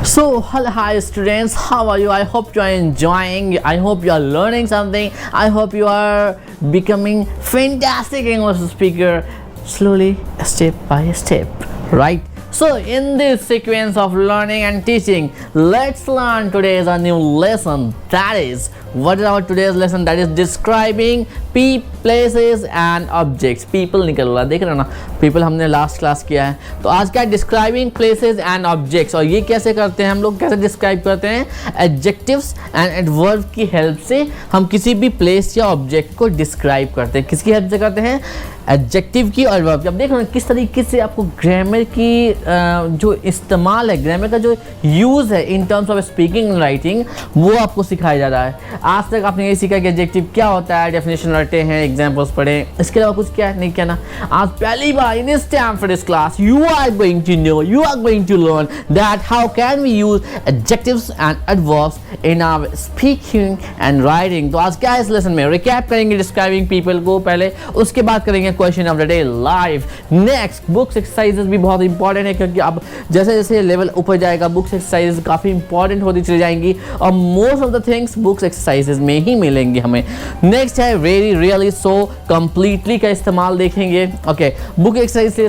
So, hello, hi students, how are you? I hope you are enjoying, I hope you are learning something, I hope you are becoming fantastic English speaker slowly, step by step, right? So, in this sequence of learning and teaching, let's learn today's a new lesson. That is, what is our today's lesson? That is describing places and objects. People निकल रहा देख रहे हो ना, people हमने last class किया है. तो आज का describing places and objects, और ये कैसे करते हैं हम लोग, कैसे डिस्क्राइब करते हैं? एडजेक्टिव्स एंड एडवर्ब की हेल्प से हम किसी भी प्लेस या ऑब्जेक्ट को डिस्क्राइब करते हैं. किसकी हेल्प से करते हैं? एडजेक्टिव की और वर्ब की. अब देख रहे हो किस तरीके से आपको ग्रामर की जो इस्तेमाल है, ग्रामर का जो यूज़ है in terms of speaking and writing, वो आपको सिखाया जा रहा है. आज तक आपने ये सीखा कि एडजेक्टिव क्या होता है, डेफिनेशन रटे हैं, एग्जांपल्स पढ़े, इसके अलावा कुछ क्या नहीं कहना. आज पहली बार in this time for this class you are going to know, you are going to learn that how can we use adjectives and adverbs in our speaking and writing. तो आज क्या है इस लेसन में? रिकैप करेंगे describing people को पहले, उसके बाद करेंगे question of the day live. Next books exercises भी बहुत इंपॉर्टेंट है, क्योंकि अब जैसे जैसे लेवल ऊपर जाएगा बुक्स एक्सरसाइजेस काफ़ी इंपॉर्टेंट होती चली जाएंगी, और most of the things books exercises में ही मिलेंगे हमें. नेक्स्ट है वेरी रियली सो कंप्लीटली का इस्तेमाल देखेंगे. ओके, बुक एक्सरसाइज से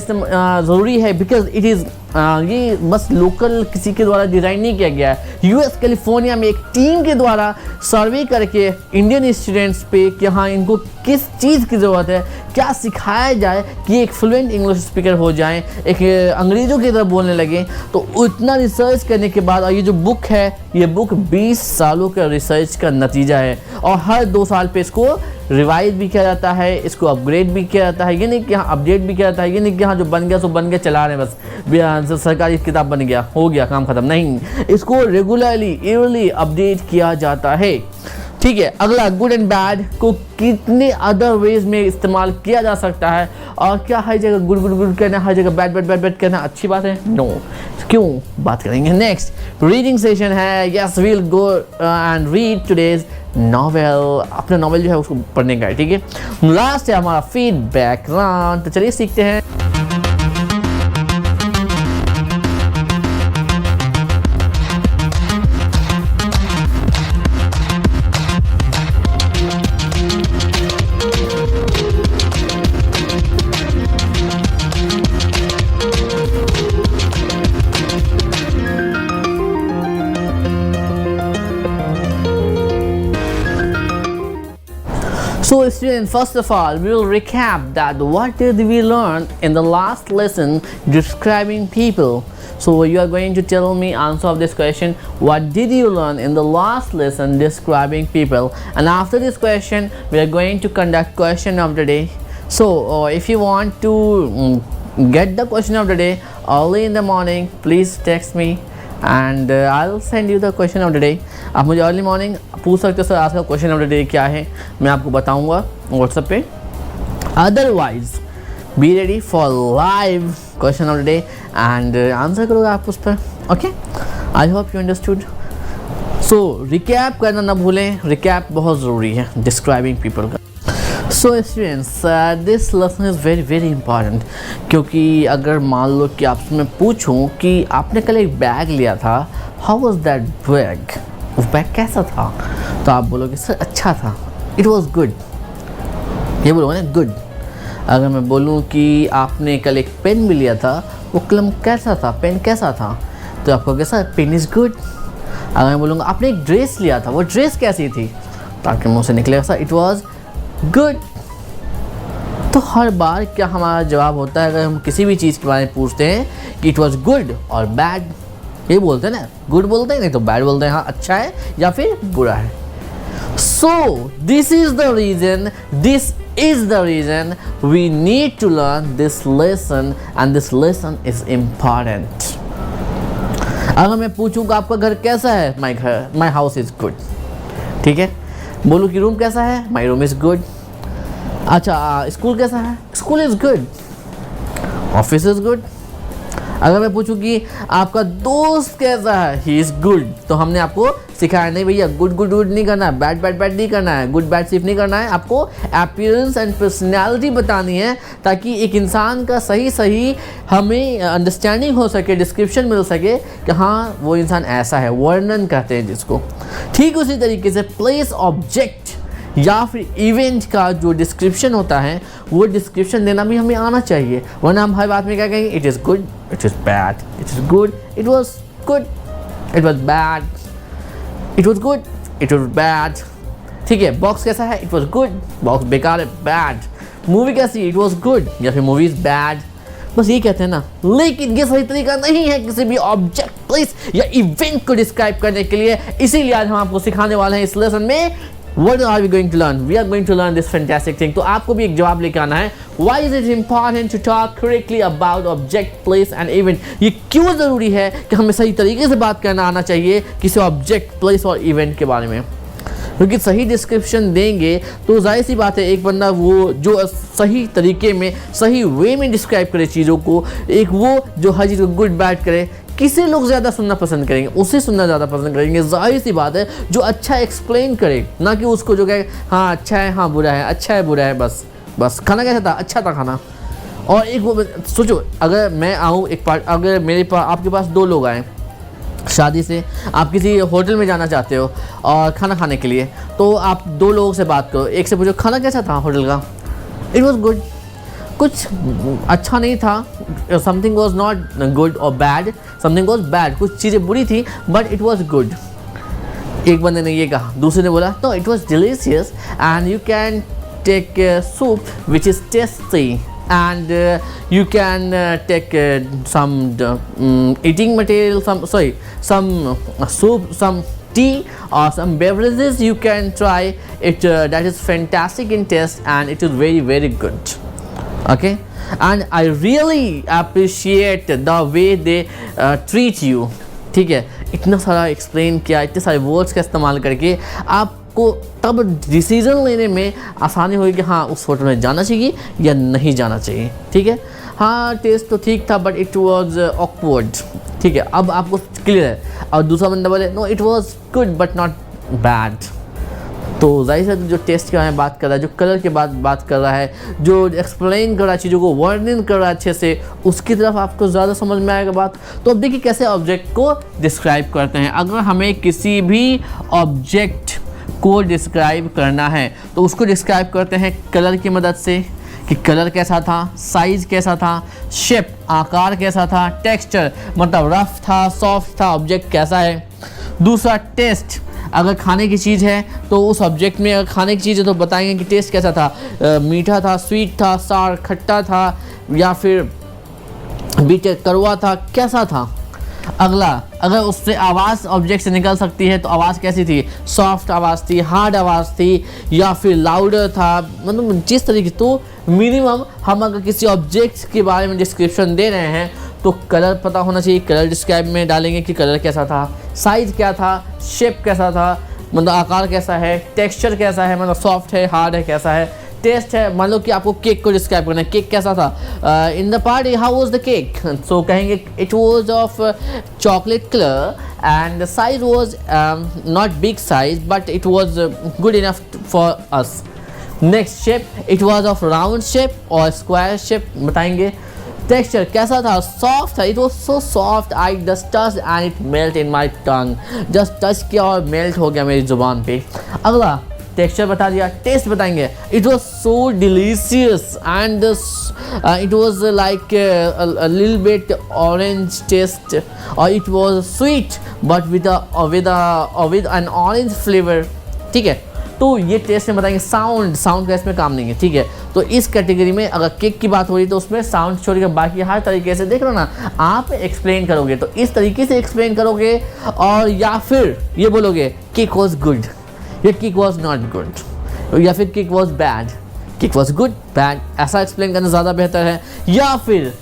ज़रूरी है बिकॉज इट इज़ ये बस लोकल किसी के द्वारा डिज़ाइन नहीं किया गया है. यूएस कैलिफोर्निया में एक टीम के द्वारा सर्वे करके इंडियन स्टूडेंट्स पे कि हाँ इनको किस चीज़ की ज़रूरत है, क्या सिखाया जाए कि एक फ्लुएंट इंग्लिश स्पीकर हो जाएं, एक अंग्रेज़ों की तरह बोलने लगे. तो इतना रिसर्च करने के बाद, और ये जो बुक है, ये बुक 20 सालों का रिसर्च का नतीजा है, और हर 2 साल पे इसको रिवाइज भी किया जाता है, इसको अपग्रेड भी किया जाता है. ये नहीं कि हाँ अपडेट भी किया जाता है, ये नहीं कि हाँ जो बन गया सो बन गया, चला रहे बस, सरकारी किताब बन गया हो गया काम खत्म. नहीं, इसको रेगुलरली ईयरली अपडेट किया जाता है. ठीक है. अगला, गुड एंड बैड को कितने अदर वेज में इस्तेमाल किया जा सकता है, और क्या हर जगह गुड गुड गुड कहना, हर जगह बैड बैड बैड बैड कहना अच्छी बात है? नो. क्यों? बात करेंगे. नेक्स्ट रीडिंग सेशन है. Yes, we'll go and read today's novel. अपना नॉवेल जो है उसको पढ़ने का है. ठीक है. लास्ट है हमारा फीडबैक राउंड. तो चलिए सीखते हैं. So students, first of all, we will recap that what did we learn in the last lesson describing people. So you are going to tell me answer of this question. What did you learn in the last lesson describing people? And after this question, we are going to conduct question of the day. So if you want to get the question of the day early in the morning, please text me and I'll send you the question of the day. आप मुझे early morning पूछ सकते हो, sir आज का question of the day क्या है, मैं आपको बताऊंगा व्हाट्सएप पे. Otherwise be ready for live question of the day and answer करोगे आप उस पर. Okay, I hope you understood. So recap करना ना भूलें, रिकैप बहुत ज़रूरी है डिस्क्राइबिंग पीपल का. So students, this lesson is very very important, क्योंकि अगर मान लो कि आपसे मैं पूछूं कि आपने कल एक बैग लिया था, हाउ वाज दैट बैग, वो बैग कैसा था, तो आप बोलोगे सर अच्छा था, इट वाज गुड. ये बोलोगे ना गुड. अगर मैं बोलूं कि आपने कल एक पेन भी लिया था, वो कलम कैसा था, पेन कैसा था, तो आप कहोगे सर पेन इज़ गुड. अगर मैं बोलूँगा आपने एक ड्रेस लिया था, वो ड्रेस कैसी थी, तो आपके मुँह से निकलेगा सर इट वाज गुड. तो हर बार क्या हमारा जवाब होता है अगर हम किसी भी चीज़ के बारे में पूछते हैं कि इट वाज गुड और बैड, ये बोलते हैं ना, गुड बोलते हैं, नहीं तो बैड बोलते हैं, हाँ अच्छा है या फिर बुरा है. So this is the reason we need to learn this lesson and this lesson is important. अगर मैं पूछूंगा आपका घर कैसा है, माई हाउस इज गुड. ठीक है. बोलूँ कि रूम कैसा है, माई रूम इज गुड. अच्छा, स्कूल कैसा है, school is good. Office is good. अगर मैं पूछूं कि आपका दोस्त कैसा है, ही इज़ गुड, तो हमने आपको सिखाया नहीं भैया, गुड गुड गुड नहीं करना है, बैड बैड बैड नहीं करना है, गुड बैड सिर्फ नहीं करना है, आपको अपीयरेंस एंड पर्सनैलिटी बतानी है ताकि एक इंसान का सही सही हमें अंडरस्टैंडिंग हो सके, डिस्क्रिप्शन मिल सके कि हाँ वो इंसान ऐसा है, वर्णन कहते हैं जिसको। ठीक उसी तरीके से प्लेस, ऑब्जेक्ट या फिर इवेंट का जो डिस्क्रिप्शन होता है वो डिस्क्रिप्शन देना भी हमें आना चाहिए, वरना हम हर बात में क्या कहेंगे, it is good, it is bad, it is good, it was good, it was bad, it was good, it was bad. ठीक है, बॉक्स कैसा है, इट वॉज गुड, बॉक्स बेकार है, बैड। मूवी कैसी, इट वॉज गुड, या फिर movie is bad, बस ये कहते हैं ना। लेकिन ये सही तरीका नहीं है किसी भी ऑब्जेक्ट, प्लेस या इवेंट को डिस्क्राइब करने के लिए। इसीलिए आज हम आपको सिखाने वाले हैं इस लेसन में What are we going to learn? We are going to learn this fantastic thing. तो आपको भी एक जवाब लेके आना है, Why is it important to talk correctly about object, place and event? ये क्यों ज़रूरी है कि हमें सही तरीके से बात करना आना चाहिए किसी ऑब्जेक्ट, प्लेस और इवेंट के बारे में, क्योंकि सही डिस्क्रिप्शन देंगे तो जाहिर सी बात है एक बंदा वो जो सही तरीके में, सही वे में डिस्क्राइब करे चीज़ों को, एक वो जो हर चीज़ को गुड बैड करे, किसे लोग ज़्यादा सुनना पसंद करेंगे, उसे सुनना ज़्यादा पसंद करेंगे। जाहिर सी बात है जो अच्छा एक्सप्लेन करे, ना कि उसको जो कहे हाँ अच्छा है, हाँ बुरा है, अच्छा है बुरा है, बस खाना कैसा था, अच्छा था खाना। और एक वो सोचो, अगर मैं आऊँ एक पार्ट, अगर मेरे पास आपके पास दो लोग आए शादी से, आप किसी होटल में जाना चाहते हो और खाना खाने के लिए, तो आप दो लोगों से बात करो, एक से पूछो खाना कैसा था होटल का, इट वॉज गुड, कुछ अच्छा नहीं था, समथिंग वॉज नॉट गुड और बैड, समथिंग वॉज बैड, कुछ चीज़ें बुरी थी बट इट वॉज गुड। एक बंदे ने ये कहा, दूसरे ने बोला तो it was delicious and you can take soup which is tasty and you can take some eating material, some soup, some tea or some beverages you can try it, that is fantastic in taste and it is very very good. Okay, and I really appreciate the way they treat you. ठीक है, इतना सारा explain किया, इतने सारे words का इस्तेमाल करके आपको तब डिसीजन लेने में आसानी होगी कि हाँ उस होटल में जाना चाहिए या नहीं जाना चाहिए। ठीक है, हाँ टेस्ट तो ठीक था बट इट वाज ऑकवर्ड। ठीक है, अब आपको क्लियर है। और दूसरा बंदा बोले no it was good but not bad, तो जाहिर है जो टेस्ट के बारे में बात कर रहा है, जो कलर के बाद बात कर रहा है, जो एक्सप्लेन कर रहा है, चीज़ों को वर्णन कर रहा है अच्छे से, उसकी तरफ आपको ज़्यादा समझ में आएगा बात। तो अब देखिए कैसे ऑब्जेक्ट को डिस्क्राइब करते हैं। अगर हमें किसी भी ऑब्जेक्ट को डिस्क्राइब करना है तो उसको डिस्क्राइब करते हैं कलर की मदद से, कि कलर कैसा था, साइज़ कैसा था, शेप आकार कैसा था, टेक्सचर मतलब रफ था, सॉफ्ट था, ऑब्जेक्ट कैसा है। दूसरा टेस्ट, अगर खाने की चीज़ है तो उस ऑब्जेक्ट में अगर खाने की चीज़ है तो बताएंगे कि टेस्ट कैसा था, मीठा था, स्वीट था, सार खट्टा था या फिर बीटे कड़वा था, कैसा था। अगला, अगर उससे आवाज़ ऑब्जेक्ट से निकल सकती है तो आवाज़ कैसी थी, सॉफ्ट आवाज़ थी, हार्ड आवाज़ थी या फिर लाउडर था, मतलब जिस तरीके। तो मिनिमम हम अगर किसी ऑब्जेक्ट के बारे में डिस्क्रिप्शन दे रहे हैं तो कलर पता होना चाहिए, कलर डिस्क्राइब में डालेंगे कि कलर कैसा था, साइज़ क्या था, शेप कैसा था मतलब आकार कैसा है, टेक्सचर कैसा है मतलब सॉफ्ट है, हार्ड है, कैसा है, टेस्ट है। मान लो कि आपको केक को डिस्क्राइब करना है, केक कैसा था, in the party how was the cake, so कहेंगे it was of chocolate colour and the size was not big size but it was good enough for us. Next shape, it was of round shape और square shape बताएंगे। Texture कैसा था, soft था, it was so soft I just touch and it melt in my tongue, just touch किया और melt हो गया मेरी ज़ुबान पे। अगला टेक्सचर बता दिया। टेस्ट बताएंगे, it was so delicious and it was like little bit orange taste और it was sweet but with an orange flavour. ठीक है, तो ये टेस्ट में बताएंगे। साउंड का इसमें काम नहीं है। ठीक है, तो इस कैटेगरी में अगर केक की बात हो रही तो उसमें साउंड छोड़कर बाकी हर तरीके से देख लो ना, आप एक्सप्लेन करोगे तो इस तरीके से एक्सप्लेन करोगे, और या फिर ये बोलोगे केक वॉज गुड या केक वॉज नॉट गुड या फिर cake was bad, cake was good bad, ऐसा एक्सप्लेन करना ज़्यादा बेहतर है। या फिर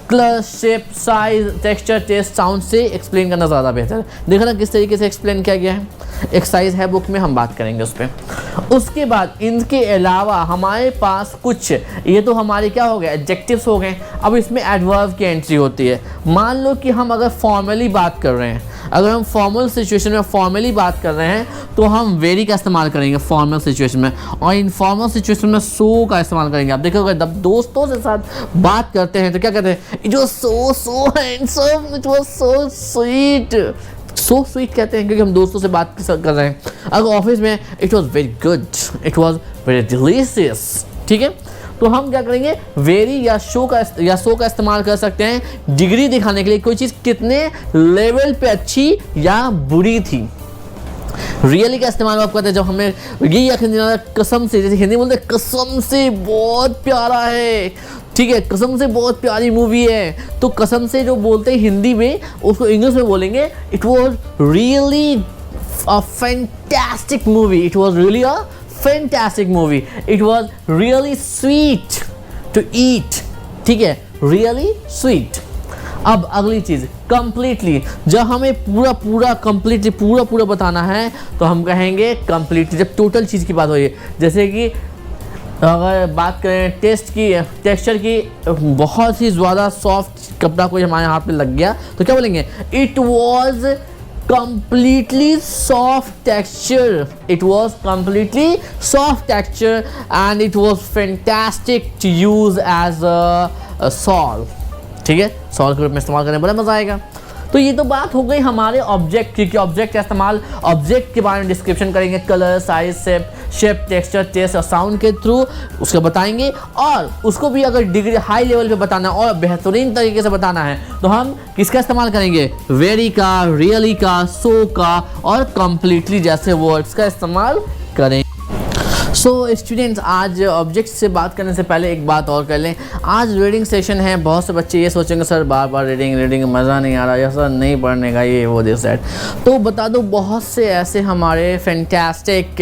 colour, shape, size, texture, taste, sound से एक्सप्लेन करना ज़्यादा बेहतर है। देखो ना किस तरीके से एक्सप्लेन किया गया है, एक्सरसाइज है बुक में, हम बात करेंगे उस पर। उसके बाद इनके अलावा हमारे पास कुछ, ये तो हमारे क्या हो गए, एडजेक्टिव्स हो गए। अब इसमें एडवर्ब की एंट्री होती है। मान लो कि हम अगर फॉर्मली बात कर रहे हैं, अगर हम फॉर्मल सिचुएशन में फॉर्मली बात कर रहे हैं तो हम वेरी का इस्तेमाल करेंगे फॉर्मल सिचुएशन में, और इनफॉर्मल सिचुएशन में सो का इस्तेमाल करेंगे। आप देखोगे जब दोस्तों के साथ बात करते हैं तो क्या कहते हैं, it was so handsome, it was so sweet, so sweet कहते हैं क्योंकि हम दोस्तों से बात कर रहे हैं। अगर ऑफिस में it was very good, it was very delicious, ठीक है। तो हम क्या करेंगे, वेरी या सो का इस्तेमाल कर सकते हैं डिग्री दिखाने के लिए, कोई चीज़ कितने लेवल पे अच्छी या बुरी थी। रियली का इस्तेमाल आप करते हैं जब हमें ये यकीन दिलाना, कसम से, जैसे हिंदी बोलते हैं कसम से बहुत प्यारा है, ठीक है, कसम से बहुत प्यारी मूवी है, तो कसम से जो बोलते हैं हिंदी में उसको इंग्लिश में बोलेंगे it was really a fantastic movie, it was really a fantastic movie, it was really sweet to eat, ठीक है, रियली स्वीट। अब अगली चीज़ कंप्लीटली, जब हमें पूरा बताना है तो हम कहेंगे कंप्लीटली, जब टोटल चीज़ की बात हो रही है। जैसे कि अगर बात करें टेक्सचर की, बहुत ही ज़्यादा सॉफ्ट कपड़ा कोई हमारे हाथ में लग गया तो क्या बोलेंगे, it was completely soft texture, it was completely soft texture and it was fantastic to use as a shawl, ठीक है, शॉल के रूप में इस्तेमाल करने में बड़ा मजा आएगा। तो ये तो बात हो गई हमारे ऑब्जेक्ट की, ऑब्जेक्ट का इस्तेमाल, ऑब्जेक्ट के बारे में डिस्क्रिप्शन करेंगे, colour, size, shape, texture, taste और साउंड के थ्रू उसको बताएंगे। और उसको भी अगर डिग्री हाई लेवल पे बताना और बेहतरीन तरीके से बताना है तो हम किसका इस्तेमाल करेंगे, वेरी का, रियली का, सो का और कंप्लीटली जैसे वर्ड्स का इस्तेमाल करेंगे। सो स्टूडेंट्स, आज ऑब्जेक्ट से बात करने से पहले एक बात और कर लें, आज रीडिंग सेशन है। बहुत से बच्चे ये सोचेंगे सर बार बार रीडिंग मज़ा नहीं आ रहा, या सर नहीं पढ़ने का, ये वो दिस दैट। तो बता दो, बहुत से ऐसे हमारे फैंटास्टिक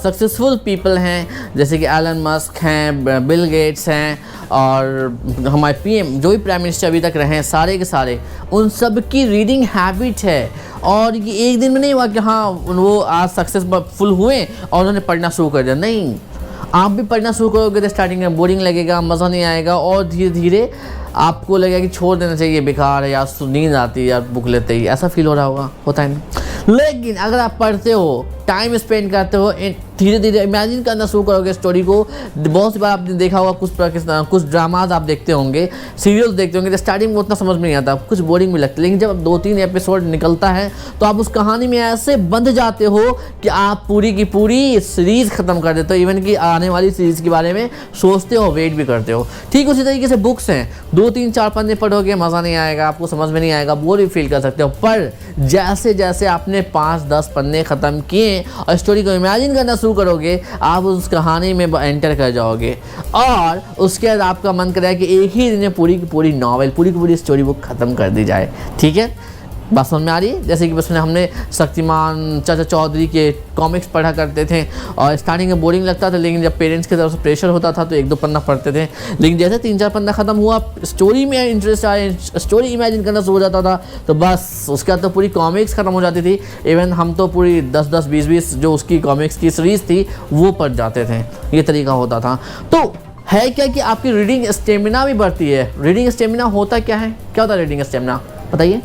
सक्सेसफुल पीपल हैं, जैसे कि एलन मस्क हैं, बिल गेट्स हैं, और हमारे पीएम जो भी प्राइम मिनिस्टर अभी तक रहे हैं सारे के सारे, उन सब की रीडिंग हैबिट है। और ये एक दिन में नहीं हुआ कि हाँ वो आज सक्सेसफुल हुए और उन्होंने पढ़ना शुरू कर दिया, नहीं। आप भी पढ़ना शुरू करोगे तो स्टार्टिंग में बोरिंग लगेगा, मज़ा नहीं आएगा, और धीरे धीरे आपको लगेगा कि छोड़ देना चाहिए, बेकार है यार, नींद आती है यार बुक लेते ही, ऐसा फील हो रहा होगा, होता है ना। लेकिन अगर आप पढ़ते हो, टाइम स्पेंड करते हो, धीरे धीरे इमेजिन करना शुरू करोगे स्टोरी को। बहुत सी बार आपने देखा होगा, कुछ ड्रामाज आप देखते होंगे, सीरियल्स देखते होंगे, तो स्टार्टिंग में उतना समझ में नहीं आता, कुछ बोरिंग भी लगता है, लेकिन जब 2-3 एपिसोड निकलता है तो आप उस कहानी में ऐसे बंध जाते हो कि आप पूरी की पूरी सीरीज़ ख़त्म कर देते हो, इवन कि आने वाली सीरीज़ के बारे में सोचते हो, वेट भी करते हो। ठीक उसी तरीके से बुक्स हैं, 2-3-4 पन्ने पढ़ोगे मज़ा नहीं आएगा, आपको समझ में नहीं आएगा, बोर भी फील कर सकते हो। पर जैसे जैसे आपने 5-10 पन्ने ख़त्म किए और स्टोरी को इमेजिन करना शुरू करोगे, आप उस कहानी में एंटर कर जाओगे और उसके बाद आपका मन करेगा कि एक ही दिन में पूरी की पूरी नॉवेल, पूरी की पूरी स्टोरी बुक ख़त्म कर दी जाए। ठीक है, बात समझ में आ रही है? जैसे कि बस में हमने शक्तिमान, चाचा चौधरी के कॉमिक्स पढ़ा करते थे और स्टार्टिंग में बोरिंग लगता था, लेकिन जब पेरेंट्स की तरफ से प्रेशर होता था तो 1-2 पन्ना पढ़ते थे, लेकिन जैसे 3-4 पन्ना ख़त्म हुआ, स्टोरी में इंटरेस्ट आया, स्टोरी इमेजिन करना शुरू हो जाता था, तो बस उसके बाद तो पूरी कॉमिक्स ख़त्म हो जाती थी। इवन हम तो पूरी 10-10, 20-20 जो उसकी कॉमिक्स की सीरीज़ थी वो पढ़ जाते थे, ये तरीका होता था। तो है क्या कि आपकी रीडिंग स्टेमिना भी बढ़ती है। रीडिंग स्टेमिना होता क्या है, क्या होता है रीडिंग स्टेमिना, बताइए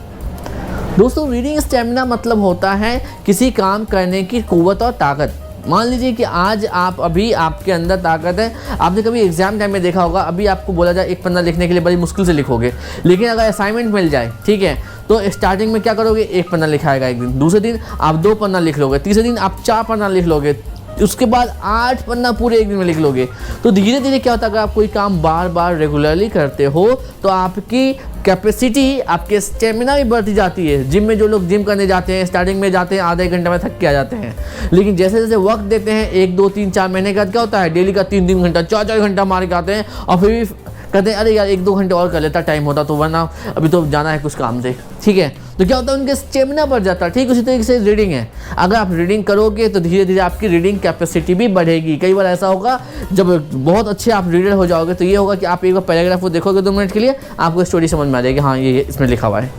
दोस्तों। रीडिंग स्टेमिना मतलब होता है किसी काम करने की कुव्वत और ताकत। मान लीजिए कि आज आप अभी आपके अंदर ताकत है, आपने कभी एग्जाम टाइम में देखा होगा, अभी आपको बोला जाए 1 पन्ना लिखने के लिए बड़ी मुश्किल से लिखोगे, लेकिन अगर असाइनमेंट मिल जाए, ठीक है, तो स्टार्टिंग में क्या करोगे, 1 पन्ना लिखाएगा एक दिन, दूसरे दिन आप 2 पन्ना लिख लोगे, तीसरे दिन आप 4 पन्ना लिख लोगे, उसके बाद 8 पन्ना पूरे एक दिन में लिख लोगे। तो धीरे धीरे क्या होता है, अगर आप कोई काम बार बार रेगुलरली करते हो तो आपकी कैपेसिटी, आपके स्टेमिना भी बढ़ती जाती है। जिम में जो लोग जिम करने जाते हैं, स्टार्टिंग में जाते हैं, आधे घंटे में थक के आ जाते हैं, लेकिन जैसे जैसे वक्त देते हैं, 1-2-3-4 महीने के बाद क्या होता है, डेली का 3-3 घंटा, 4-4 घंटा मार के आते हैं और फिर भी कहते हैं अरे यार 1-2 घंटे और कर लेता, टाइम होता तो, वरना अभी तो जाना है कुछ काम से। ठीक है, तो क्या होता है, उनके स्टेमिना बढ़ जाता है। ठीक उसी तरीके से रीडिंग है, अगर आप रीडिंग करोगे तो धीरे धीरे आपकी रीडिंग कैपेसिटी भी बढ़ेगी। कई बार ऐसा होगा जब बहुत अच्छे आप रीडर हो जाओगे तो ये होगा कि आप एक बार पैराग्राफ को देखोगे 2 मिनट के लिए, आपको स्टोरी समझ में आ जाएगी, हाँ ये इसमें लिखा हुआ है।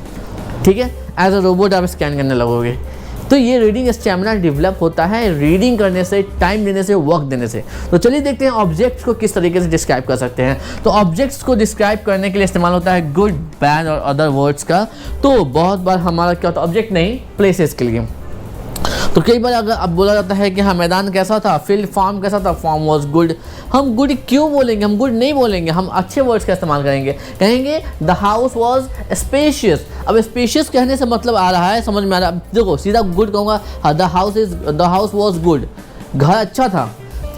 ठीक है, एज अ रोबोट आप स्कैन करने लगोगे। तो ये रीडिंग स्टैमिना डेवलप होता है रीडिंग करने से, टाइम देने से, वक्त देने से। तो चलिए देखते हैं ऑब्जेक्ट्स को किस तरीके से डिस्क्राइब कर सकते हैं। तो ऑब्जेक्ट्स को डिस्क्राइब करने के लिए इस्तेमाल होता है गुड, बैड और अदर वर्ड्स का। तो बहुत बार हमारा क्या होता है, ऑब्जेक्ट नहीं, प्लेसेस के लिए। तो कई बार अगर अब बोला जाता है कि हाँ मैदान कैसा था, फील्ड, फार्म कैसा था, फार्म वाज गुड। हम गुड क्यों बोलेंगे, हम गुड नहीं बोलेंगे, हम अच्छे वर्ड्स का इस्तेमाल करेंगे। कहेंगे द हाउस वाज स्पेशियस। अब स्पेशियस कहने से मतलब आ रहा है, समझ में आ रहा है। देखो सीधा गुड कहूँगा, हाँ द हाउस वाज गुड, घर अच्छा था।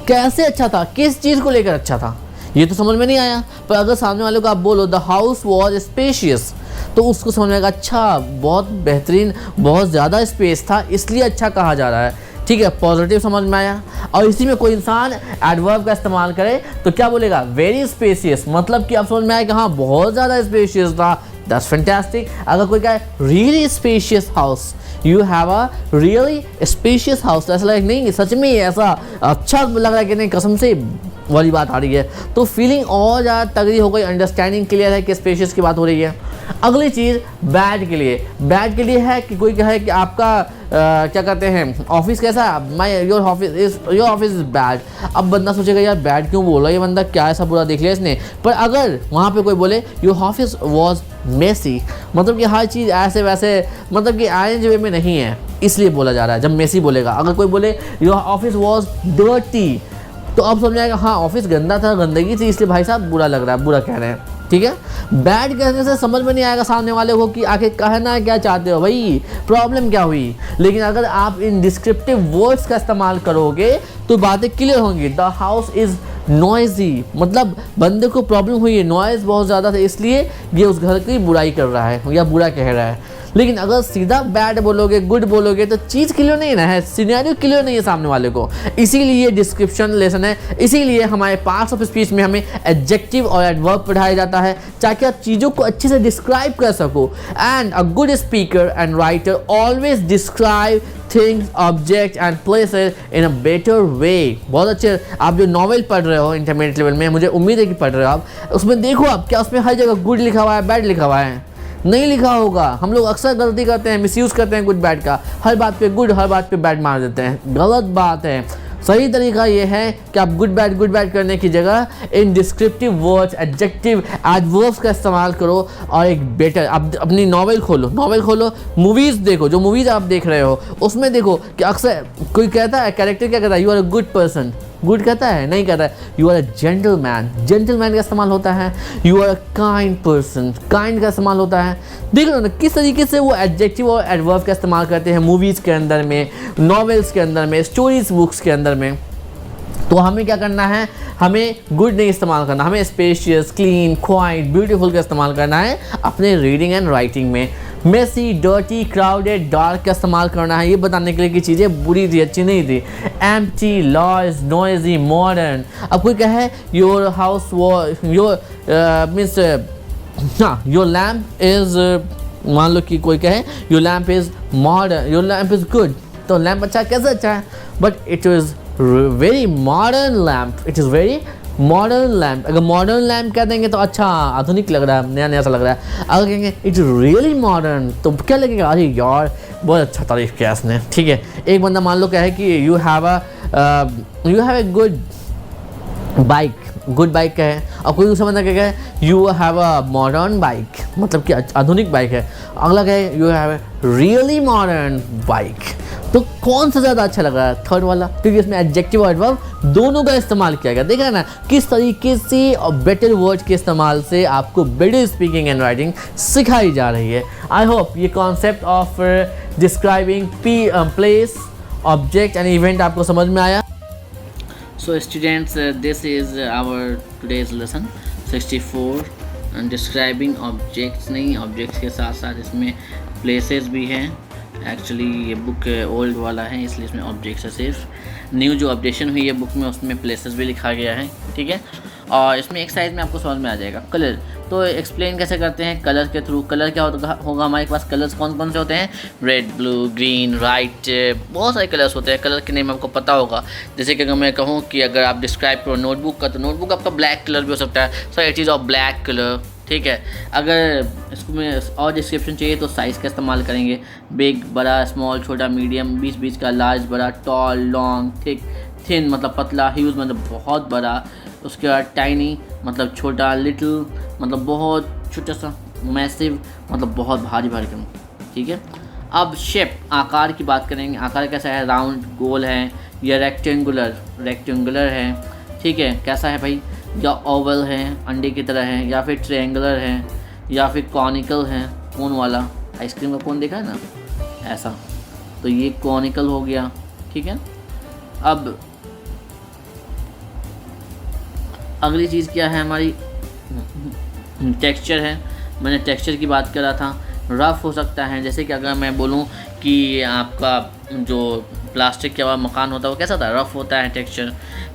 कैसे अच्छा था, किस चीज़ को लेकर अच्छा था, ये तो समझ में नहीं आया। पर अगर सामने वाले को आप बोलो द हाउस वाज स्पेशियस, तो उसको समझ में आएगा, अच्छा बहुत बेहतरीन, बहुत ज़्यादा स्पेस था इसलिए अच्छा कहा जा रहा है। ठीक है, पॉजिटिव समझ में आया। और इसी में कोई इंसान एडवर्ब का इस्तेमाल करे तो क्या बोलेगा, वेरी स्पेशियस, मतलब कि आप समझ में आए कि हाँ बहुत ज़्यादा स्पेशियस था, दैट्स फैंटास्टिक। अगर कोई कहे really spacious house, you have a really spacious house, ऐसा लगे नहीं सच में ऐसा अच्छा लग रहा है कि नहीं, कसम से वाली बात आ रही है। तो फीलिंग और ज़्यादा तगड़ी हो गई, अंडरस्टैंडिंग क्लियर है कि स्पेशियस की बात हो रही है। अगली चीज़ बैड के लिए। बैड के लिए है कि कोई कहे कि आपका क्या कहते हैं ऑफिस कैसा है, योर ऑफिस इज बैड। अब बंदा सोचेगा यार बैड क्यों बोला ये बंदा, क्या ऐसा बुरा देख लिया इसने। पर अगर वहाँ पे कोई बोले योर ऑफिस वॉज मेसी, मतलब कि हर चीज़ ऐसे वैसे, मतलब कि आयरन वे में नहीं है, इसलिए बोला जा रहा है जब मेसी बोलेगा। अगर कोई बोले योर ऑफिस वॉज डर्टी, तो अब समझ आएगा हाँ ऑफिस गंदा था, गंदगी थी, इसलिए भाई साहब बुरा लग रहा है, बुरा कह रहे हैं। ठीक है, बैड कहने से समझ में नहीं आएगा सामने वाले को कि आखिर कहना क्या चाहते हो भाई, प्रॉब्लम क्या हुई। लेकिन अगर आप इन डिस्क्रिप्टिव वर्ड्स का इस्तेमाल करोगे तो बातें क्लियर होंगी। द हाउस इज़ नॉइजी, मतलब बंदे को प्रॉब्लम हुई है, नॉइज़ बहुत ज़्यादा था इसलिए ये उस घर की बुराई कर रहा है या बुरा कह रहा है। लेकिन अगर सीधा बैड बोलोगे, गुड बोलोगे तो चीज़ क्लियर नहीं है, सिनेरियो क्लियर नहीं है सामने वाले को। इसीलिए डिस्क्रिप्शन लेसन है, इसीलिए हमारे पार्ट्स ऑफ स्पीच में हमें एडजेक्टिव और एडवर्ब पढ़ाया जाता है ताकि आप चीज़ों को अच्छे से डिस्क्राइब कर सको। And a good speaker and writer always describe things, object and places in a better way. बहुत अच्छे, आप जो नॉवेल पढ़ रहे हो इंटरमीडिएट लेवल में, मुझे उम्मीद है कि पढ़ रहे हो आप, उसमें देखो आप क्या उसमें हर जगह गुड लिखा हुआ है, बैड लिखा हुआ है, नहीं लिखा होगा। हम लोग अक्सर गलती करते हैं, मिसयूज़ करते हैं गुड बैड का, हर बात पे गुड, हर बात पे बैड मार देते हैं, गलत बात है। सही तरीका ये है कि आप गुड बैड करने की जगह इन डिस्क्रिप्टिव वर्ड्स, एडजेक्टिव, एडवर्ब्स का इस्तेमाल करो और एक बेटर, आप अपनी नॉवेल खोलो, मूवीज़ देखो, जो मूवीज़ आप देख रहे हो उसमें देखो कि अक्सर कोई कहता है, कैरेक्टर क्या कहता है, you are a good person, good कहता है, नहीं कहता है you are a gentleman, gentleman का इस्तेमाल होता है। You are a kind person, kind का इस्तेमाल होता है। देख लो ना किस तरीके से वो एडजेक्टिव और एडवर्ब का इस्तेमाल करते हैं मूवीज़ के अंदर में, नॉवेल्स के अंदर में, स्टोरीज बुक्स के अंदर में। तो हमें क्या करना है, हमें गुड नहीं इस्तेमाल करना, हमें स्पेशियस, क्लीन, क्वाइट, ब्यूटीफुल का इस्तेमाल करना है अपने रीडिंग एंड राइटिंग में। मेसी, डर्टी, क्राउडेड, डार्क का इस्तेमाल करना है ये बताने के लिए कि चीज़ें बुरी थी, अच्छी नहीं थी। Empty, loss, noisy, modern. अब कोई कहे योर हाउस योर मीन्स हाँ योर लैम्प इज़, मान लो कि कोई कहे your lamp is modern, your lamp is good, तो लैम्प अच्छा है, कैसे अच्छा है, but it is very modern lamp, it is very modern lamp. अगर मॉडर्न लैम्प कह देंगे तो अच्छा आधुनिक लग रहा है, नया नया सा लग रहा है। अगर कहेंगे इट्स रियली मॉडर्न तो क्या लगेगा, अरे यार बहुत अच्छा तारीफ किया इसने। ठीक है, एक बंदा मान लो कहे कि you have a good bike, good bike का है, और कोई दूसरा बंदा क्या है you have a modern bike, मतलब कि आधुनिक बाइक है। अगला कहे you have a really modern bike, तो कौन सा ज़्यादा अच्छा लग रहा है, थर्ड वाला, क्योंकि इसमें एडजेक्टिव और एडवर्ब दोनों का इस्तेमाल किया गया। देख रहे हैं ना किस तरीके से और बेटर वर्ड के इस्तेमाल से आपको बेटर स्पीकिंग एंड राइटिंग सिखाई जा रही है। आई होप ये concept of describing place, object and event आपको समझ में आया। So students, this is our today's lesson 64 and describing objects। नहीं, objects के साथ साथ इसमें places भी हैं, एक्चुअली ये बुक ओल्ड वाला है, इसलिए इसमें ऑब्जेक्ट्स है सिर्फ। न्यू जो अपडेशन हुई है बुक में उसमें प्लेसेस भी लिखा गया है, ठीक है। और इसमें एक साइड में आपको समझ में आ जाएगा कलर। तो एक्सप्लेन कैसे करते हैं कलर के थ्रू। कलर क्या होगा हमारे पास, कलर्स कौन कौन से होते हैं, रेड, ब्लू, ग्रीन, वाइट, बहुत सारे कलर्स होते हैं। कलर के नेम आपको पता होगा। जैसे कि अगर मैं कहूँ कि अगर आप डिस्क्राइब करो नोटबुक का, तो नोटबुक आपका ब्लैक कलर भी हो सकता है, so it is of black colour, ठीक है। अगर इसको में और डिस्क्रिप्शन चाहिए तो साइज़ का इस्तेमाल करेंगे, बिग, बड़ा, स्मॉल, छोटा, मीडियम, बीच बीच का, लार्ज, बड़ा, टॉल, लॉन्ग, थिक, थिन मतलब पतला, ह्यूज मतलब बहुत बड़ा, उसके बाद टाइनी मतलब छोटा, लिटिल मतलब बहुत छोटा सा, मैसिव मतलब बहुत भारी भारी कम, ठीक है। अब शेप, आकार की बात करेंगे। आकार कैसा है, राउंड, गोल है या रेक्टेंगुलर है, ठीक है। कैसा है भाई, या ओवल है, अंडे की तरह है, या फिर ट्रायंगुलर है, या फिर कॉनिकल है, कोन वाला, आइसक्रीम का कोन देखा है ना, ऐसा, तो ये कॉनिकल हो गया, ठीक है। अब अगली चीज़ क्या है हमारी, टेक्सचर है। मैंने टेक्सचर की बात कर रहा था। रफ़ हो सकता है, जैसे कि अगर मैं बोलूँ कि आपका जो प्लास्टिक के वाला मकान होता है वो कैसा होता है, रफ़ होता है टेक्सचर।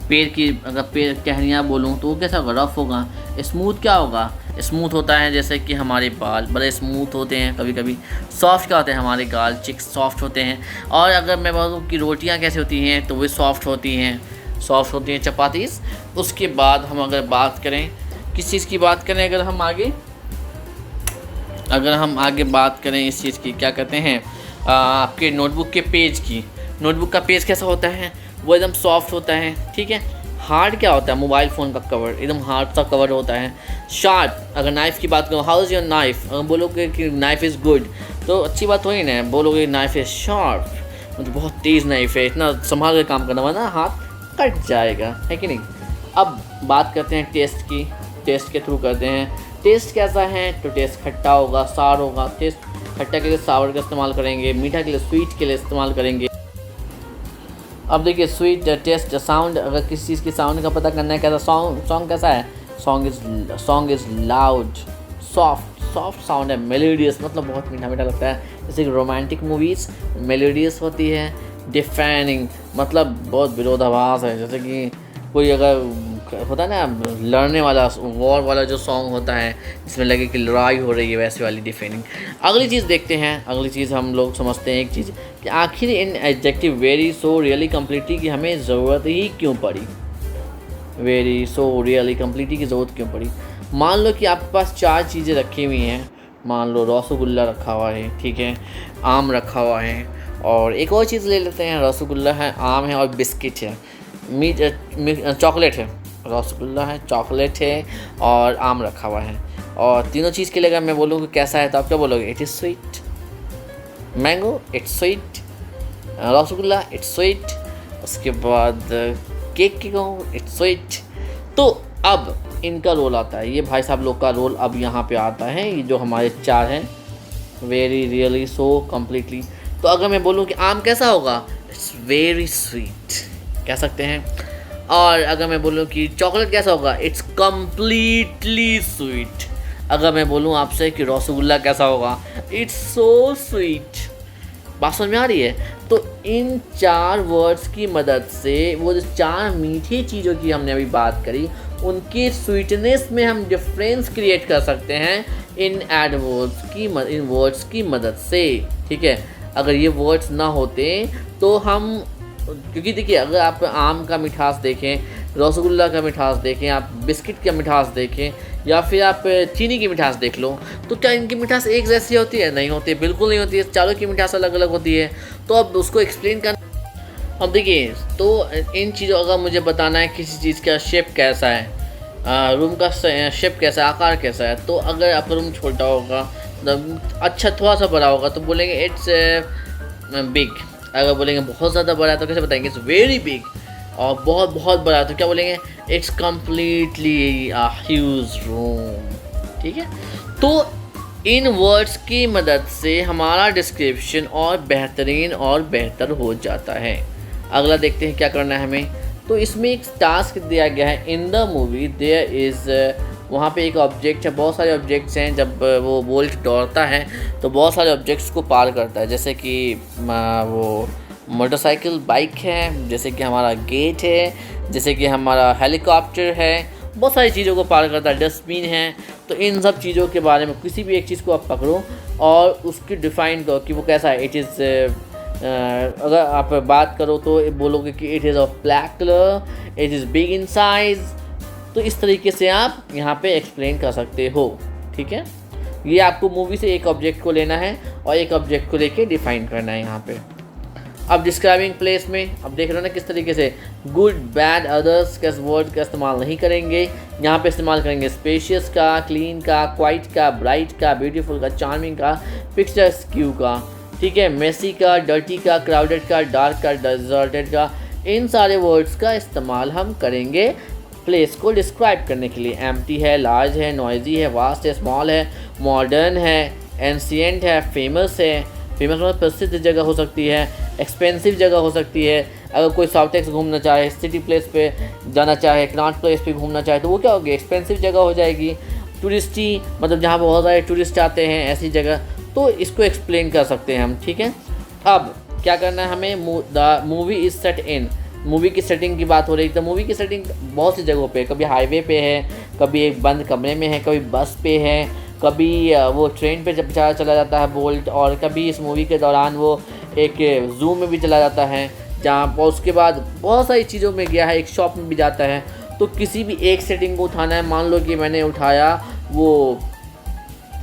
पेड़ की अगर पेड़ टहनियाँ बोलूँ तो वो कैसा होगा, रफ़ होगा। स्मूथ क्या होगा, स्मूथ होता है जैसे कि हमारे बाल बड़े स्मूथ होते हैं कभी कभी। सॉफ्ट क्या होते हैं, हमारे गाल चिक्स सॉफ्ट होते हैं। और अगर मैं बोलूँ कि रोटियाँ कैसे होती हैं तो वो सॉफ्ट होती हैं चपातीस। उसके बाद हम अगर बात करें किस चीज़ की बात करें, अगर हम आगे बात करें इस चीज़ की, क्या कहते हैं, आपके नोटबुक के पेज की। नोटबुक का पेज कैसा होता है, वो एकदम सॉफ्ट होता है, ठीक है। हार्ड क्या होता है, मोबाइल फ़ोन का कवर एकदम हार्ड सा कवर होता है। शार्प, अगर नाइफ़ की बात करो, हाउ इज़ योर नाइफ़, अगर बोलोगे कि नाइफ़ इज़ गुड तो अच्छी बात होगी ना, बोलोगे नाइफ़ इज़ शार्प मतलब बहुत तेज़ नाइफ़ है, इतना संभाल कर काम करना वरना हाथ कट जाएगा, है कि नहीं। अब बात करते हैं टेस्ट की। टेस्ट के थ्रू करते हैं। टेस्ट कैसा है, तो टेस्ट खट्टा होगा, सार होगा। टेस्ट खट्टा के लिए सावर का इस्तेमाल करेंगे, मीठा के लिए स्वीट के लिए इस्तेमाल करेंगे। अब देखिए स्वीट टेस्ट, साउंड, अगर किसी चीज़ की साउंड का पता करना है, कैसा सॉन्ग कैसा है, song is loud, soft sound है, मेलोडियस मतलब बहुत मीठा मीठा लगता है। जैसे कि रोमांटिक मूवीज़ मेलोडियस होती है। डिफाइनिंग मतलब बहुत विरोधाभास है, जैसे कि कोई अगर होता है ना लड़ने वाला वॉर वाला जो सॉन्ग होता है जिसमें लगे कि लड़ाई हो रही है, वैसे वाली डिफाइनिंग। अगली चीज़ देखते हैं। अगली चीज़ हम लोग समझते हैं एक चीज़ कि आखिर इन एडजेक्टिव वेरी, सो, रियली, कम्प्लीटली की हमें ज़रूरत ही क्यों पड़ी। वेरी, सो, रियली, कम्प्लीटली की ज़रूरत क्यों पड़ी। मान लो कि आपके पास 4 चीज़ें रखी हुई हैं। मान लो रसगुल्ला रखा हुआ है, ठीक है, आम रखा हुआ है, और एक और चीज़ ले लेते हैं, रसगुल्ला है, आम है और बिस्किट है, चॉकलेट है। रसगुल्ला है, चॉकलेट है और आम रखा हुआ है। और तीनों चीज़ के लिए अगर मैं बोलूँ कि कैसा है तो आप क्या बोलोगे, it is sweet. Mango it's sweet, rasgulla it's sweet, उसके बाद केक की कहूँ इट्स स्वीट। तो अब इनका रोल आता है, ये भाई साहब लोग का रोल अब यहाँ पे आता है। ये जो हमारे 4 हैं, वेरी, रियली, सो, कम्प्लीटली। तो अगर मैं बोलूँ कि आम कैसा होगा, इट्स वेरी स्वीट कह सकते हैं। और अगर मैं बोलूँ कि चॉकलेट कैसा होगा, इट्स कम्प्लीटली स्वीट। अगर मैं बोलूँ आपसे कि रसगुल्ला कैसा होगा, इट्स सो स्वीट। बात समझ में आ रही है। तो इन 4 वर्ड्स की मदद से वो जो 4 मीठी चीज़ों की हमने अभी बात करी, उनकी स्वीटनेस में हम डिफरेंस क्रिएट कर सकते हैं इन वर्ड्स की मदद से, ठीक है। अगर ये वर्ड्स ना होते तो हम, क्योंकि देखिए अगर आप आम का मिठास देखें, रसगुल्ला का मिठास देखें, आप बिस्किट का मिठास देखें, या फिर आप चीनी की मिठास देख लो, तो क्या इनकी मिठास एक जैसी होती है? नहीं होती, बिल्कुल नहीं होती है। चारों की मिठास अलग अलग होती है। तो अब उसको एक्सप्लेन करना, अब देखिए, तो इन चीज़ों अगर मुझे बताना है किसी चीज़ का शेप कैसा है, रूम का शेप कैसा है, आकार कैसा है, तो अगर आपका रूम छोटा होगा, अच्छा थोड़ा सा बड़ा होगा तो बोलेंगे इट्स बिग। अगर बोलेंगे बहुत ज़्यादा बड़ा है तो कैसे बताएंगे, इट्स वेरी बिग। और बहुत बहुत बड़ा है तो क्या बोलेंगे, it's completely a huge room, ठीक है। तो इन वर्ड्स की मदद से हमारा डिस्क्रिप्शन और बेहतरीन और बेहतर हो जाता है। अगला देखते हैं क्या करना है हमें। तो इसमें एक टास्क दिया गया है, in the movie there is वहाँ पे एक ऑब्जेक्ट है, बहुत सारे ऑब्जेक्ट्स हैं। जब वो बोल्ट दौड़ता है तो बहुत सारे ऑब्जेक्ट्स को पार करता है, जैसे कि वो मोटरसाइकिल, बाइक है, जैसे कि हमारा गेट है, जैसे कि हमारा हेलीकॉप्टर है, बहुत सारी चीज़ों को पार करता है, डस्टबिन है। तो इन सब चीज़ों के बारे में किसी भी एक चीज़ को आप पकड़ो और उसकी डिफ़ाइन करो कि वो कैसा है। इट इज़ अगर आप बात करो तो बोलोगे कि it is of black colour, it is big in size. तो इस तरीके से आप यहाँ पे एक्सप्लेन कर सकते हो, ठीक है। ये आपको मूवी से एक ऑब्जेक्ट को लेना है और एक ऑब्जेक्ट को लेके डिफ़ाइन करना है यहाँ पे। अब डिस्क्राइबिंग प्लेस में अब देख रहे हो ना किस तरीके से गुड, बैड, अदर्स का वर्ड का इस्तेमाल नहीं करेंगे। यहाँ पे इस्तेमाल करेंगे स्पेशियस का, क्लीन का, क्वाइट का, ब्राइट का, ब्यूटीफुल का, चार्मिंग का, पिक्चर्स्क्यू का, ठीक है, मेसी का, डर्टी का, क्राउडेड का, डार्क का, डिजर्टेड का। इन सारे वर्ड्स का इस्तेमाल हम करेंगे प्लेस को डिस्क्राइब करने के लिए। एम्प्टी है, लार्ज है, नॉइजी है, वास्ट है, स्मॉल है, मॉडर्न है, एंशिएंट है, फेमस है। फेमस मतलब प्रसिद्ध जगह हो सकती है, एक्सपेंसिव जगह हो सकती है। अगर कोई साउथेक्स घूमना चाहे, सिटी प्लेस पे जाना चाहे, कनॉट प्लेस पे घूमना चाहे तो वो क्या होगी, एक्सपेंसिव जगह हो जाएगी। टूरिस्टी मतलब जहाँ पर बहुत सारे टूरिस्ट आते हैं, ऐसी जगह, तो इसको एक्सप्लेन कर सकते हैं हम, ठीक है। अब क्या करना है हमें, the movie is set in, movie की सेटिंग की बात हो रही है। तो मूवी की सेटिंग बहुत सी जगहों पे, कभी हाईवे पे है, कभी एक बंद कमरे में है, कभी बस पे है, कभी वो ट्रेन पे बेचारा चला जाता है बोल्ट, और कभी इस मूवी के दौरान वो एक जू में भी चला जाता है, जहाँ पर उसके बाद बहुत सारी चीज़ों में गया है, एक शॉप में भी जाता है। तो किसी भी एक सेटिंग को उठाना है। मान लो कि मैंने उठाया वो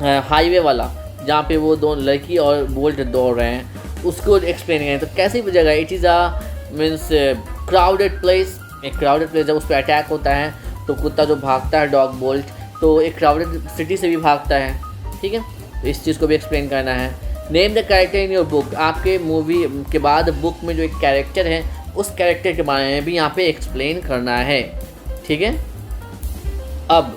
हाईवे वाला, जहाँ पे वो दो लड़की और बोल्ट दौड़ रहे हैं, उसको एक्सप्लेन करें तो कैसी भी जगह। It is means crowded place. एक क्राउडेड प्लेस जब उस पर अटैक होता है तो कुत्ता जो भागता है, डॉग बोल्ट, तो एक क्राउडेड सिटी से भी भागता है, ठीक है। तो इस चीज़ को भी एक्सप्लेन करना है। Name the character in your book, आपके मूवी के बाद बुक में जो एक कैरेक्टर है उस कैरेक्टर के बारे में भी यहाँ पे एक्सप्लेन करना है, ठीक है। अब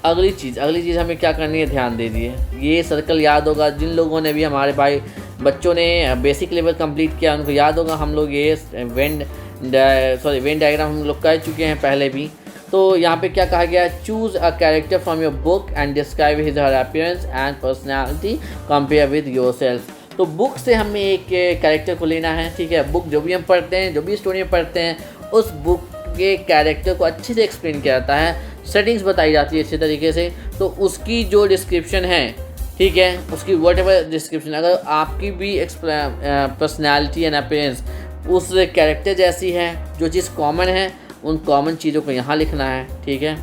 अगली चीज़ हमें क्या करनी है, ध्यान दे दिए। ये सर्कल याद होगा जिन लोगों ने भी, हमारे भाई बच्चों ने बेसिक लेवल कंप्लीट किया उनको याद होगा। हम लोग ये वेन डायग्राम हम लोग कर चुके हैं पहले भी। तो यहाँ पे क्या कहा गया, choose a character from your book and describe his her appearance and personality compare with yourself. तो बुक से हमें एक कैरेक्टर को लेना है, ठीक है। बुक जो भी हम पढ़ते हैं, जो भी स्टोरी में पढ़ते हैं, उस बुक के कैरेक्टर को अच्छे से एक्सप्लेन किया जाता है, सेटिंग्स बताई जाती है अच्छे तरीके से। तो उसकी जो डिस्क्रिप्शन है, ठीक है, उसकी व्हाटएवर डिस्क्रिप्शन, अगर आपकी भी पर्सनैलिटी एंड अपीयरेंस उस कैरेक्टर जैसी है, जो चीज़ कॉमन है उन कॉमन चीज़ों को यहाँ लिखना है, ठीक है।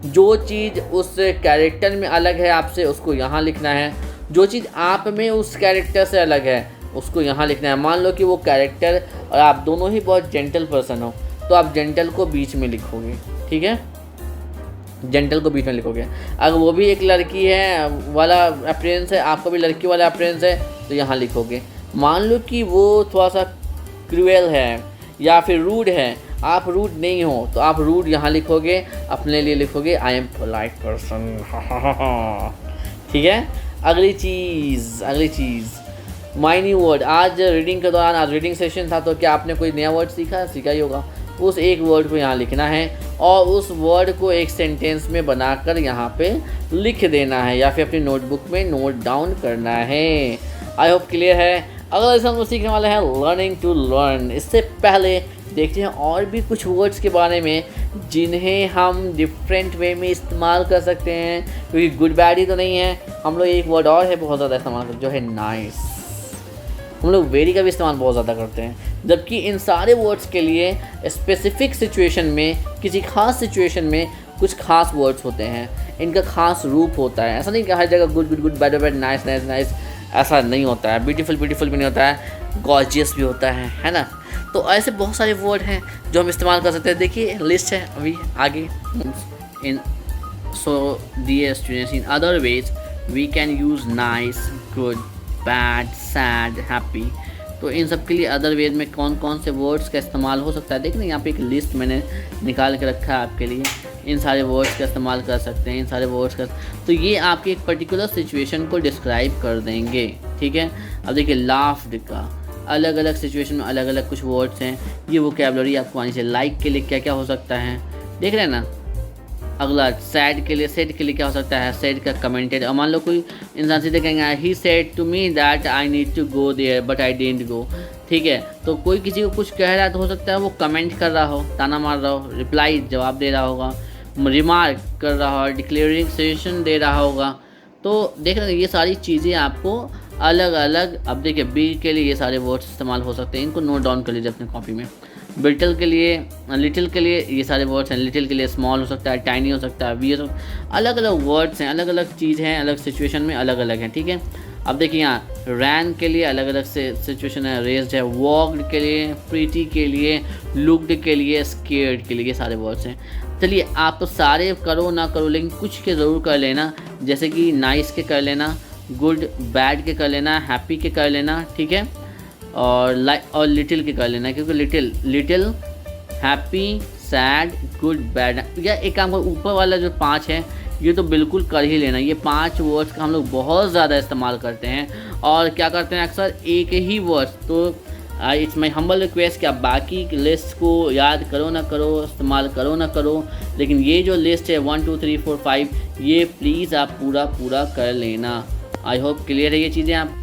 जो चीज़ उस कैरेक्टर में अलग है आपसे, उसको यहाँ लिखना है। जो चीज़ आप में उस कैरेक्टर से अलग है उसको यहाँ लिखना है। मान लो कि वो कैरेक्टर और आप दोनों ही बहुत जेंटल पर्सन हो, तो आप जेंटल को बीच में लिखोगे, ठीक है, जेंटल को बीच में लिखोगे। अगर वो भी एक लड़की है वाला अपीयरेंस है, आपका भी लड़की वाला अपीयरेंस है, तो यहाँ लिखोगे। मान लो कि वो थोड़ा सा क्रूएल है या फिर रूड है, आप रूड नहीं हो तो आप रूड यहाँ लिखोगे, अपने लिए लिखोगे आई एम पोलाइट पर्सन, ठीक है। अगली चीज़ माय न्यू वर्ड। आज रीडिंग के दौरान, आज रीडिंग सेशन था, तो क्या आपने कोई नया वर्ड सीखा ही होगा। उस एक वर्ड को यहाँ लिखना है और उस वर्ड को एक सेंटेंस में बनाकर यहाँ पे लिख देना है या फिर अपनी नोटबुक में नोट डाउन करना है। आई होप क्लियर है। अगला लेसन हम सीखने वाले हैं लर्निंग टू लर्न। इससे पहले देखते हैं और भी कुछ वर्ड्स के बारे में जिन्हें हम डिफरेंट वे में इस्तेमाल कर सकते हैं, क्योंकि गुड बैड ही तो नहीं है। हम लोग एक वर्ड और है बहुत ज़्यादा इस्तेमाल करते, जो है नाइस। हम लोग वेरी का भी इस्तेमाल बहुत ज़्यादा करते हैं, जबकि इन सारे वर्ड्स के लिए स्पेसिफिक सिचुएशन में, किसी खास सिचुएशन में कुछ खास वर्ड्स होते हैं, इनका खास रूप होता है। ऐसा नहीं कि हर जगह good good good, bad bad, nice nice nice, ऐसा नहीं होता है। ब्यूटीफुल ब्यूटीफुल भी नहीं होता है, गॉर्जियस भी होता है ना। तो ऐसे बहुत सारे वर्ड हैं जो हम इस्तेमाल कर सकते हैं। देखिए लिस्ट है अभी आगे। In so dear students, in other ways we can use nice, good, bad, sad, happy. तो इन सब के लिए अदर वेज में कौन कौन से वर्ड्स का इस्तेमाल हो सकता है, देखना यहाँ पे एक लिस्ट मैंने निकाल के रखा है आपके लिए। इन सारे वर्ड्स का इस्तेमाल कर सकते हैं, इन सारे वर्ड्स का। तो ये आपकी एक पर्टिकुलर सिचुएशन को डिस्क्राइब कर देंगे, ठीक है। अब देखिए लाफ्ड का अलग अलग सिचुएशन में अलग अलग कुछ वर्ड्स हैं, ये वोकैबुलरी आपको आनी चाहिए। लाइक के लिए क्या क्या हो सकता है, देख रहे हैं ना। अगला सैड के लिए, सेड के लिए क्या हो सकता है, सेड का कमेंटेड। और मान लो कोई इंसान सीधे कहेंगे he said to me that I need to go there but I didn't go. ठीक है, तो कोई किसी को कुछ कह रहा है तो हो सकता है वो कमेंट कर रहा हो, ताना मार रहा हो, रिप्लाई जवाब दे रहा होगा, रिमार्क कर रहा हो, डिक्लेयरिंग सजेशन दे रहा होगा। तो देख रहे हैं ये सारी चीज़ें आपको अलग अलग, अब देखिए बी के लिए ये सारे वर्ड्स इस्तेमाल हो सकते हैं, इनको नोट डाउन कर लीजिए अपने कॉपी में। लिटिल के लिए ये सारे वर्ड्स हैं, लिटिल के लिए स्मॉल हो सकता है, टाइनी हो सकता है, वी हो सकता है, अलग अलग वर्ड्स हैं, अलग अलग चीज़ हैं, अलग सिचुएशन में अलग अलग हैं। ठीक है, अब देखिए यहाँ रैन के लिए अलग अलग से सिचुएशन है, रेज्ड है, वॉक्ड के लिए, प्रीटी के लिए, लुक्ड के लिए, स्केयर्ड के लिए, ये सारे वर्ड्स हैं। चलिए आप तो सारे करो ना करो लेकिन कुछ के ज़रूर कर लेना, जैसे कि नाइस के कर लेना, गुड बैड के कर लेना, हैप्पी के कर लेना। ठीक है, और लिटिल के कर लेना, क्योंकि little happy sad good bad, या एक काम करो ऊपर वाला जो 5 है ये तो बिल्कुल कर ही लेना। ये 5 वर्ड्स का हम लोग बहुत ज़्यादा इस्तेमाल करते हैं और क्या करते हैं अक्सर एक ही वर्ड्स। तो इट्स माई हम्बल रिक्वेस्ट कि आप बाकी लिस्ट को याद करो ना करो, इस्तेमाल करो ना करो, लेकिन ये जो लिस्ट है 1 2 3 4 5 ये प्लीज़ आप पूरा कर लेना। आई होप क्लियर है ये चीज़ें आप।